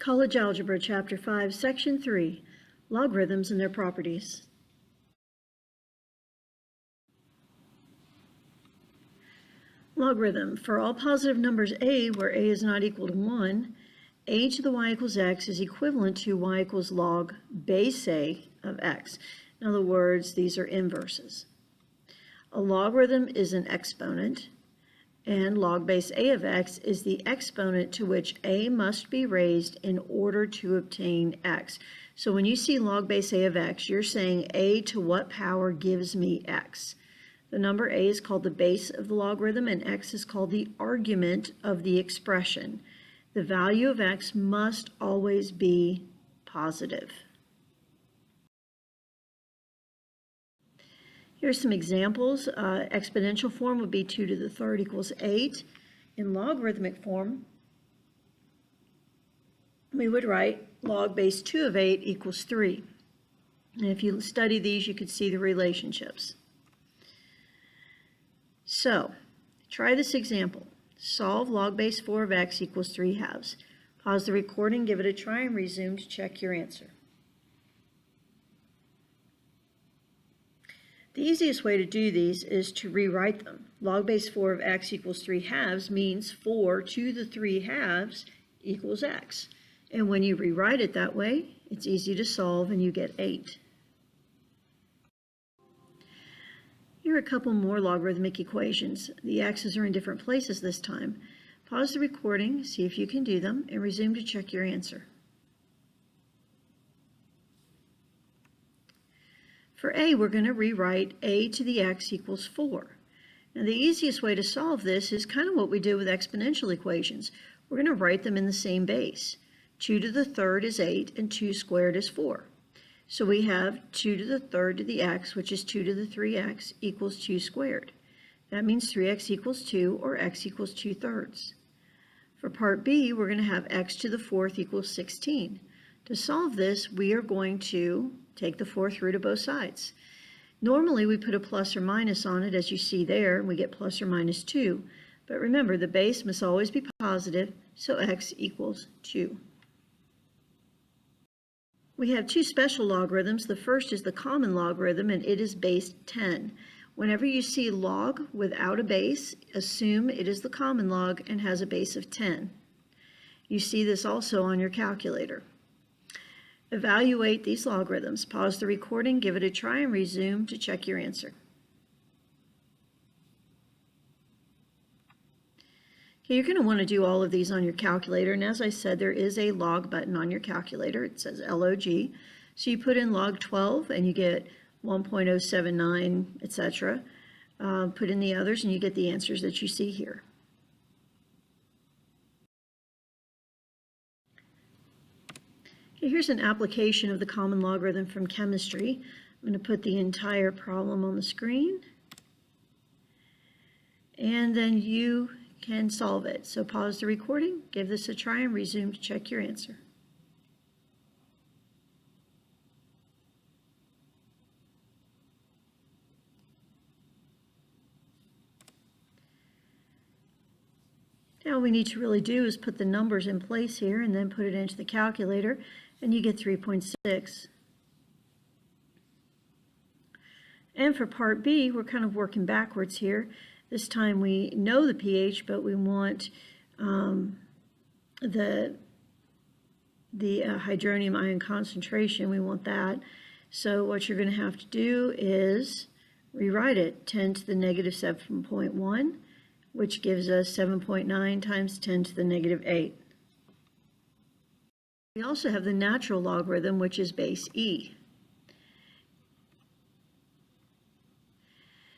College Algebra, Chapter 5, Section 3, Logarithms and their Properties. Logarithm. For all positive numbers a, where a is not equal to 1, a to the y equals x is equivalent to y equals log base a of x. In other words, these are inverses. A logarithm is an exponent, and log base a of x is the exponent to which a must be raised in order to obtain x. So when you see log base a of x, you're saying a to what power gives me x. The number a is called the base of the logarithm, and x is called the argument of the expression. The value of x must always be positive. Here's some examples. Exponential form would be 2 to the third equals 8. In logarithmic form, we would write log base 2 of 8 equals 3. And if you study these, you could see the relationships. So, try this example. Solve log base 4 of x equals 3 halves. Pause the recording, give it a try, and resume to check your answer. The easiest way to do these is to rewrite them. Log base 4 of x equals 3 halves means 4 to the 3 halves equals x. And when you rewrite it that way, it's easy to solve and you get 8. Here are a couple more logarithmic equations. The x's are in different places this time. Pause the recording, see if you can do them, and resume to check your answer. For a, we're going to rewrite a to the x equals 4. Now the easiest way to solve this is kind of what we do with exponential equations. We're going to write them in the same base. 2 to the third is 8 and 2 squared is 4. So we have 2 to the third to the x, which is 2 to the 3x, equals 2 squared. That means 3x equals 2, or x equals 2/3. For part b, we're going to have x to the 4th equals 16. To solve this, we are going to take the 4th root of both sides. Normally, we put a plus or minus on it, as you see there, and we get plus or minus 2. But remember, the base must always be positive, so x equals 2. We have two special logarithms. The first is the common logarithm, and it is base 10. Whenever you see log without a base, assume it is the common log and has a base of 10. You see this also on your calculator. Evaluate these logarithms. Pause the recording, give it a try, and resume to check your answer. Okay, you're going to want to do all of these on your calculator, and as I said, there is a log button on your calculator. It says log. So you put in log 12 and you get 1.079, etc. Put in the others and you get the answers that you see here. Okay, here's an application of the common logarithm from chemistry. I'm going to put the entire problem on the screen, and then you can solve it. So pause the recording, give this a try, and resume to check your answer. Now all we need to really do is put the numbers in place here and then put it into the calculator, and you get 3.6. And for part B, we're kind of working backwards here. This time we know the pH, but we want the hydronium ion concentration. We want that. So what you're going to have to do is rewrite it. 10 to the negative 7.1, which gives us 7.9 times 10 to the negative 8. We also have the natural logarithm, which is base e.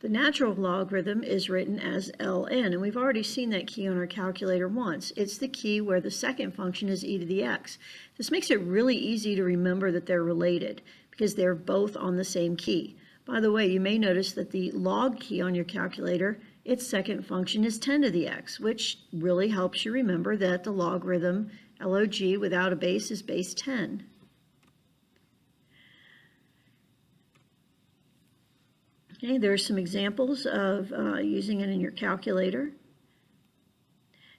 The natural logarithm is written as ln, and we've already seen that key on our calculator once. It's the key where the second function is e to the x. This makes it really easy to remember that they're related because they're both on the same key. By the way, you may notice that the log key on your calculator, its second function is 10 to the x, which really helps you remember that the logarithm log without a base is base 10. Okay, there are some examples of using it in your calculator.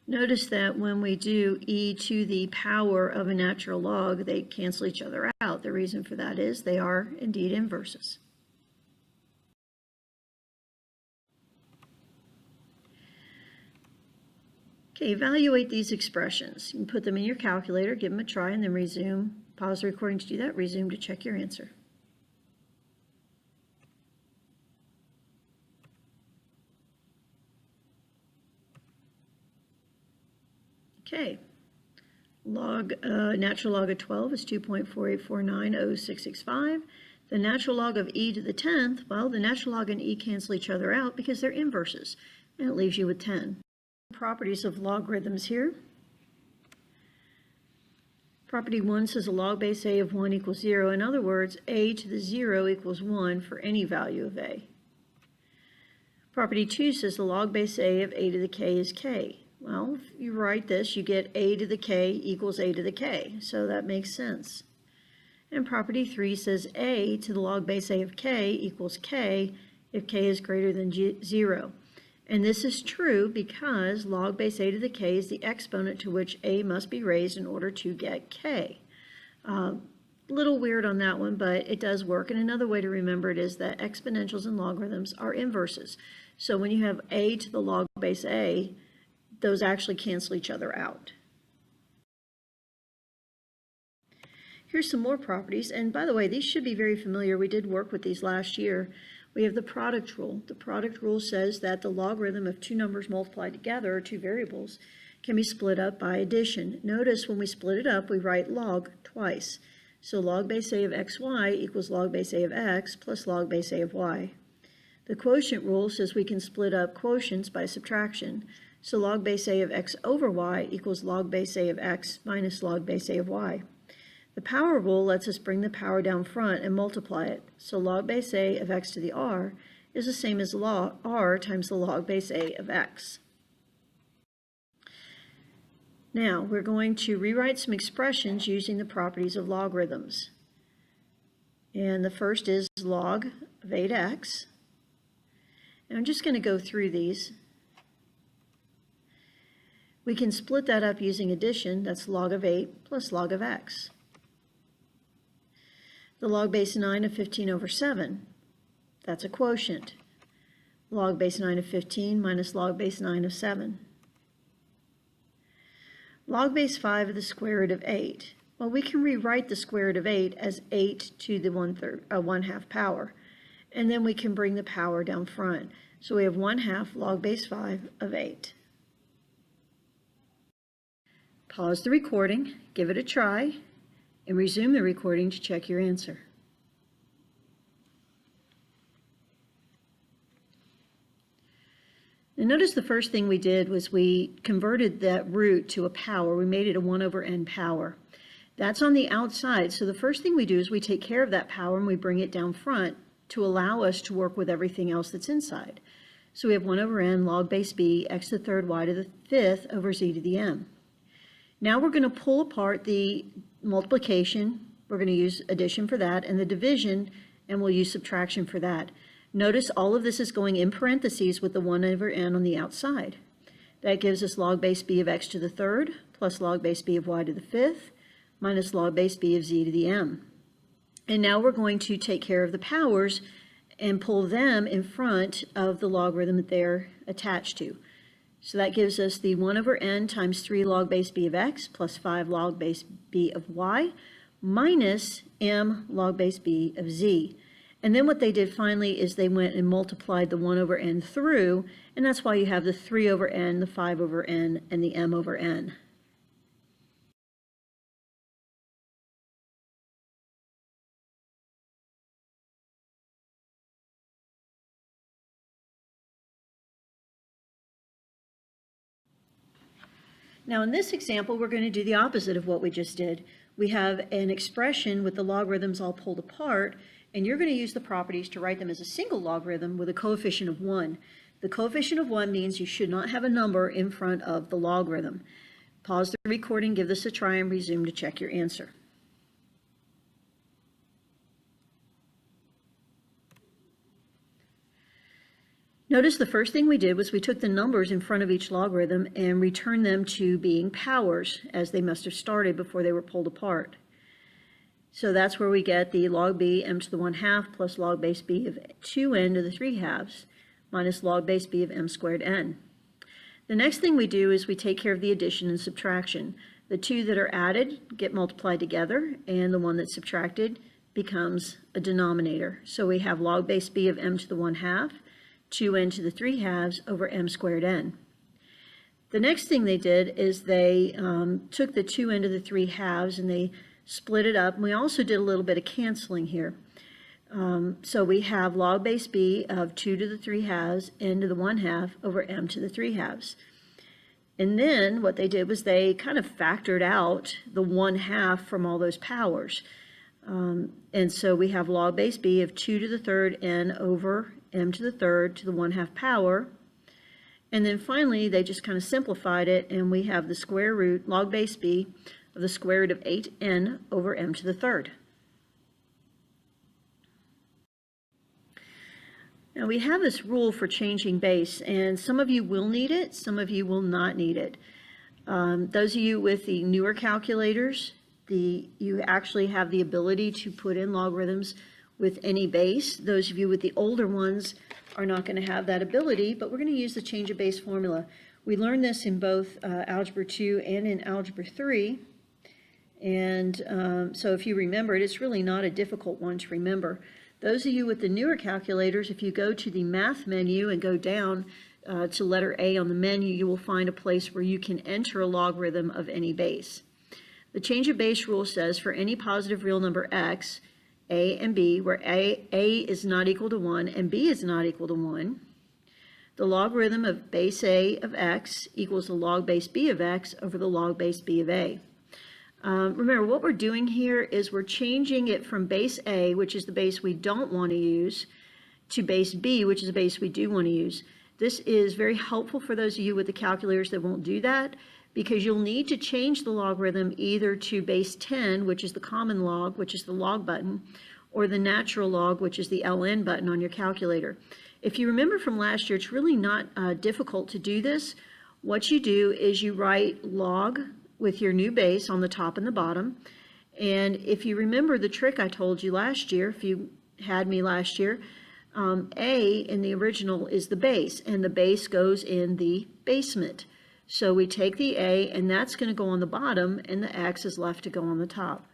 Notice that when we do e to the power of a natural log, they cancel each other out. The reason for that is they are indeed inverses. Okay, evaluate these expressions. You can put them in your calculator, give them a try, and then resume. Pause the recording to do that, resume to check your answer. Okay, natural log of 12 is 2.48490665. The natural log of e to the 10th, well, the natural log and e cancel each other out because they're inverses, and it leaves you with 10. Properties of logarithms here. Property 1 says a log base a of 1 equals 0. In other words, a to the 0 equals 1 for any value of a. Property 2 says the log base a of a to the k is k. Well, if you write this, you get a to the k equals a to the k, so that makes sense. And property 3 says a to the log base a of k equals k if k is greater than 0. And this is true because log base a to the k is the exponent to which a must be raised in order to get k. Little weird on that one, but it does work. And another way to remember it is that exponentials and logarithms are inverses. So when you have a to the log base a, those actually cancel each other out. Here's some more properties, and by the way, these should be very familiar. We did work with these last year. We have the product rule. The product rule says that the logarithm of two numbers multiplied together, or two variables, can be split up by addition. Notice when we split it up, we write log twice. So log base a of xy equals log base a of x plus log base a of y. The quotient rule says we can split up quotients by subtraction. So log base a of x over y equals log base a of x minus log base a of y. The power rule lets us bring the power down front and multiply it. So log base a of x to the r is the same as r times the log base a of x. Now we're going to rewrite some expressions using the properties of logarithms. And the first is log of 8x. And I'm just going to go through these. We can split that up using addition. That's log of 8 plus log of x. The log base 9 of 15 over 7, that's a quotient. Log base 9 of 15 minus log base 9 of 7. Log base 5 of the square root of 8. Well, we can rewrite the square root of 8 as 8 to the 1/2 power. And then we can bring the power down front. So we have 1/2 log base 5 of 8. Pause the recording, give it a try, and resume the recording to check your answer. Now notice the first thing we did was we converted that root to a power. We made it a 1 over n power. That's on the outside, so the first thing we do is we take care of that power and we bring it down front to allow us to work with everything else that's inside. So we have 1 over n log base b, x to the 3rd, y to the 5th over z to the m. Now we're going to pull apart the multiplication. We're going to use addition for that, and the division, and we'll use subtraction for that. Notice all of this is going in parentheses with the 1 over n on the outside. That gives us log base b of x to the 3rd plus log base b of y to the 5th minus log base b of z to the m. And now we're going to take care of the powers and pull them in front of the logarithm that they're attached to. So that gives us the 1 over n times 3 log base b of x plus 5 log base b of y minus m log base b of z. And then what they did finally is they went and multiplied the 1 over n through, and that's why you have the 3 over n, the 5 over n, and the m over n. Now in this example, we're going to do the opposite of what we just did. We have an expression with the logarithms all pulled apart, and you're going to use the properties to write them as a single logarithm with a coefficient of 1. The coefficient of 1 means you should not have a number in front of the logarithm. Pause the recording, give this a try, and resume to check your answer. Notice the first thing we did was we took the numbers in front of each logarithm and returned them to being powers, as they must have started before they were pulled apart. So that's where we get the log b m to the 1/2 plus log base b of 2n to the 3/2 minus log base b of m squared n. The next thing we do is we take care of the addition and subtraction. The two that are added get multiplied together, and the one that's subtracted becomes a denominator. So we have log base b of m to the 1/2, 2n to the 3/2 over m squared n. The next thing they did is they took the 2n to the 3/2 and they split it up. And we also did a little bit of canceling here. So we have log base b of 2 to the 3/2 n to the 1/2 over m to the 3/2. And then what they did was they kind of factored out the 1/2 from all those powers. And so we have log base b of 2 to the 3rd n over m to the 3rd to the 1/2 power. And then finally they just kind of simplified it, and we have the square root log base b of the square root of 8n over m to the 3rd. Now we have this rule for changing base, and some of you will need it, some of you will not need it. Those of you with the newer calculators, you actually have the ability to put in logarithms with any base. Those of you with the older ones are not going to have that ability, but we're going to use the change of base formula. We learned this in both Algebra 2 and in Algebra 3. And so if you remember it, it's really not a difficult one to remember. Those of you with the newer calculators, if you go to the math menu and go down to letter A on the menu, you will find a place where you can enter a logarithm of any base. The change of base rule says for any positive real number x, a and b, where a is not equal to 1 and b is not equal to 1, the logarithm of base a of x equals the log base b of x over the log base b of a. Remember, what we're doing here is we're changing it from base A, which is the base we don't want to use, to base B, which is the base we do want to use. This is very helpful for those of you with the calculators that won't do that, because you'll need to change the logarithm either to base 10, which is the common log, which is the log button, or the natural log, which is the ln button on your calculator. If you remember from last year, it's really not difficult to do this. What you do is you write log with your new base on the top and the bottom. And if you remember the trick I told you last year, if you had me last year, A in the original is the base, and the base goes in the basement. So we take the A, and that's going to go on the bottom, and the X is left to go on the top.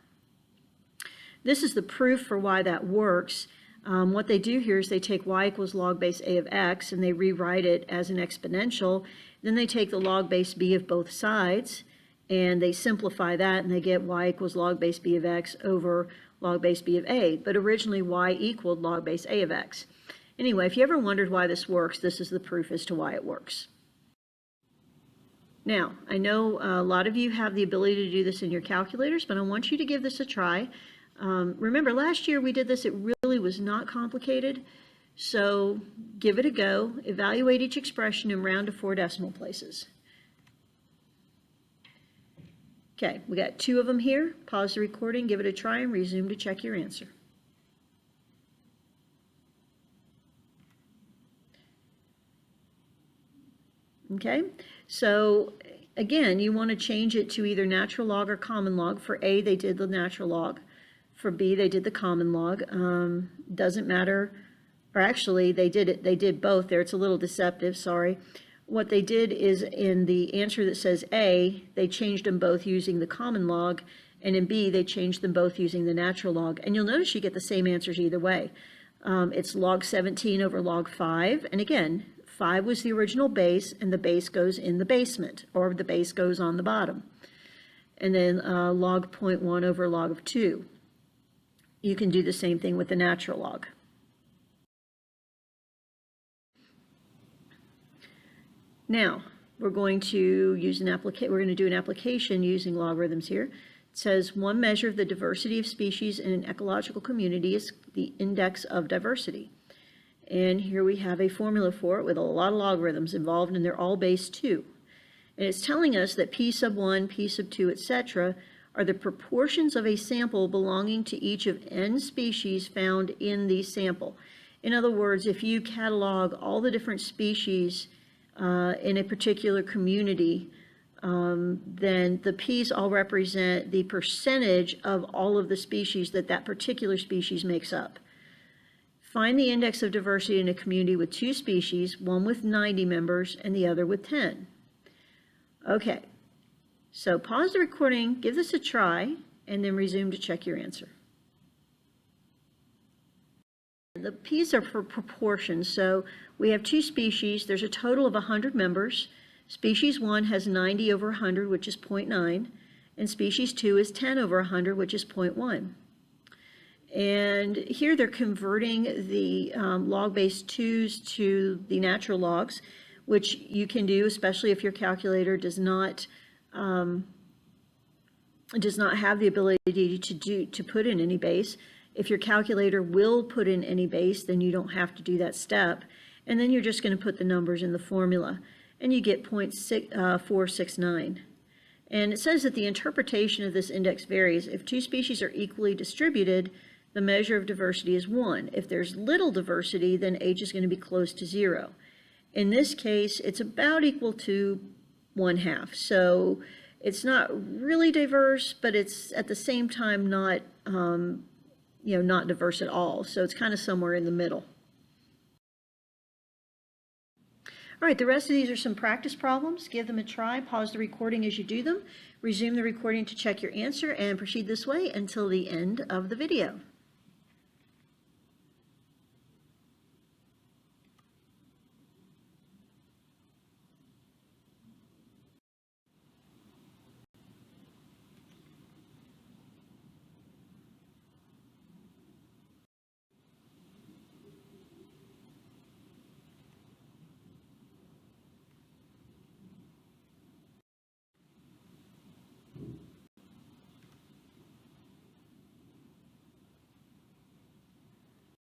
This is the proof for why that works. What they do here is they take y equals log base A of x, and they rewrite it as an exponential. Then they take the log base b of both sides, and they simplify that, and they get y equals log base b of x over log base b of a. But originally y equaled log base a of x. Anyway, if you ever wondered why this works, this is the proof as to why it works. Now, I know a lot of you have the ability to do this in your calculators, but I want you to give this a try. Remember, last year we did this. It really was not complicated. So give it a go. Evaluate each expression and round to 4 decimal places. Okay, we got 2 of them here. Pause the recording, give it a try, and resume to check your answer. Okay, so again, you want to change it to either natural log or common log. For A, they did the natural log. For B, they did the common log. Doesn't matter, or actually, they did both there. It's a little deceptive, sorry. What they did is in the answer that says A, they changed them both using the common log, and in B, they changed them both using the natural log. And you'll notice you get the same answers either way. It's log 17 over log 5, and again, 5 was the original base, and the base goes in the basement, or the base goes on the bottom. And then log 0.1 over log of 2. You can do the same thing with the natural log. Now, we're going to do an application using logarithms here. It says one measure of the diversity of species in an ecological community is the index of diversity. And here we have a formula for it with a lot of logarithms involved, and they're all base 2. And it's telling us that p sub 1, p sub 2, etc. are the proportions of a sample belonging to each of n species found in the sample. In other words, if you catalog all the different species in a particular community, then the P's all represent the percentage of all of the species that that particular species makes up. Find the index of diversity in a community with 2 species, one with 90 members and the other with 10. Okay, so pause the recording, give this a try, and then resume to check your answer. The P's are for proportion, so we have 2 species. There's a total of 100 members. Species 1 has 90 over 100, which is 0.9, and species 2 is 10 over 100, which is 0.1. And here they're converting the log-based 2's to the natural logs, which you can do, especially if your calculator does not have the ability to put in any base. If your calculator will put in any base, then you don't have to do that step. And then you're just going to put the numbers in the formula, and you get 0.469. And it says that the interpretation of this index varies. If 2 species are equally distributed, the measure of diversity is 1. If there's little diversity, then H is going to be close to 0. In this case, it's about equal to 1/2. So it's not really diverse, but it's at the same time not, not diverse at all. So it's kind of somewhere in the middle. All right, the rest of these are some practice problems. Give them a try. Pause the recording as you do them. Resume the recording to check your answer and proceed this way until the end of the video.